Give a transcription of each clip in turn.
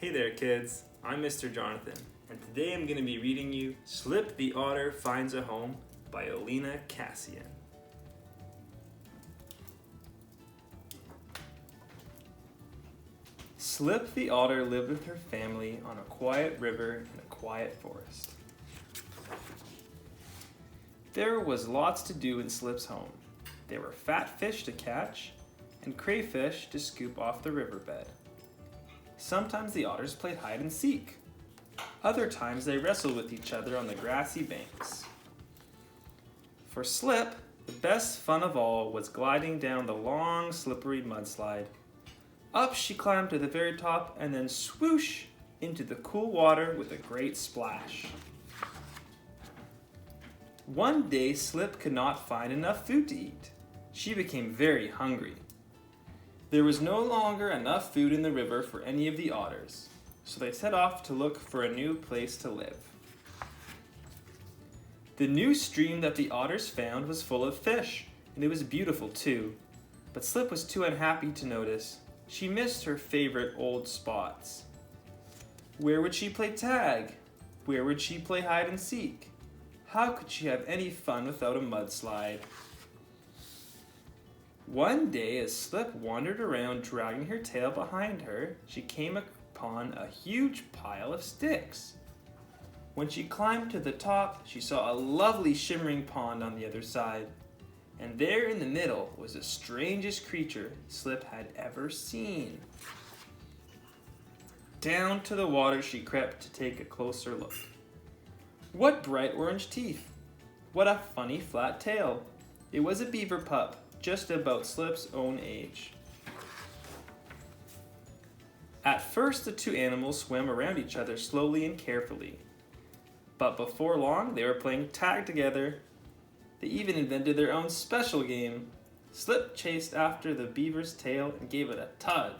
Hey there kids, I'm Mr. Jonathan, and today I'm going to be reading you Slip the Otter Finds a Home by Olena Kassian. Slip the otter lived with her family on a quiet river in a quiet forest. There was lots to do in Slip's home. There were fat fish to catch and crayfish to scoop off the riverbed. Sometimes the otters played hide and seek. Other times they wrestled with each other on the grassy banks. For Slip, the best fun of all was gliding down the long, slippery mudslide. Up she climbed to the very top and then swoosh into the cool water with a great splash. One day, Slip could not find enough food to eat. She became very hungry. There was no longer enough food in the river for any of the otters, so they set off to look for a new place to live. The new stream that the otters found was full of fish, and it was beautiful too, but Slip was too unhappy to notice. She missed her favorite old spots. Where would she play tag? Where would she play hide and seek? How could she have any fun without a mudslide? One day, as Slip wandered around dragging her tail behind her, she came upon a huge pile of sticks. When she climbed to the top, she saw a lovely shimmering pond on the other side. And there in the middle was the strangest creature Slip had ever seen. Down to the water she crept to take a closer look. What bright orange teeth! What a funny flat tail! It was a beaver pup, just about Slip's own age. At first, the two animals swam around each other slowly and carefully. But before long, they were playing tag together. They even invented their own special game. Slip chased after the beaver's tail and gave it a tug.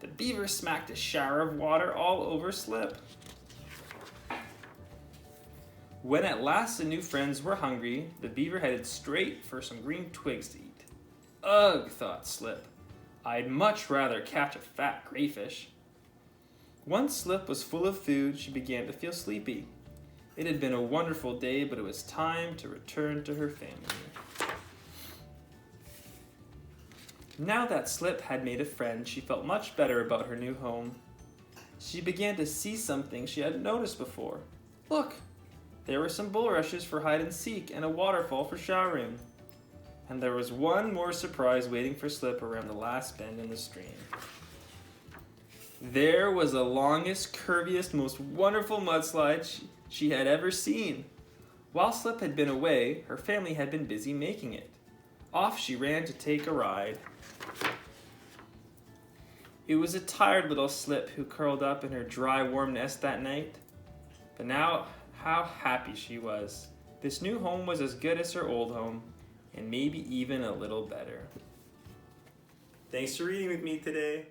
The beaver smacked a shower of water all over Slip. When at last the new friends were hungry, the beaver headed straight for some green twigs to eat. Ugh, thought Slip. I'd much rather catch a fat crayfish. Once Slip was full of food, she began to feel sleepy. It had been a wonderful day, but it was time to return to her family. Now that Slip had made a friend, she felt much better about her new home. She began to see something she hadn't noticed before. Look! There were some bulrushes for hide and seek and a waterfall for showering. And there was one more surprise waiting for Slip around the last bend in the stream. There was the longest, curviest, most wonderful mudslide she had ever seen. While Slip had been away, her family had been busy making it. Off she ran to take a ride. It was a tired little Slip who curled up in her dry, warm nest that night. But now, how happy she was. This new home was as good as her old home, and maybe even a little better. Thanks for reading with me today.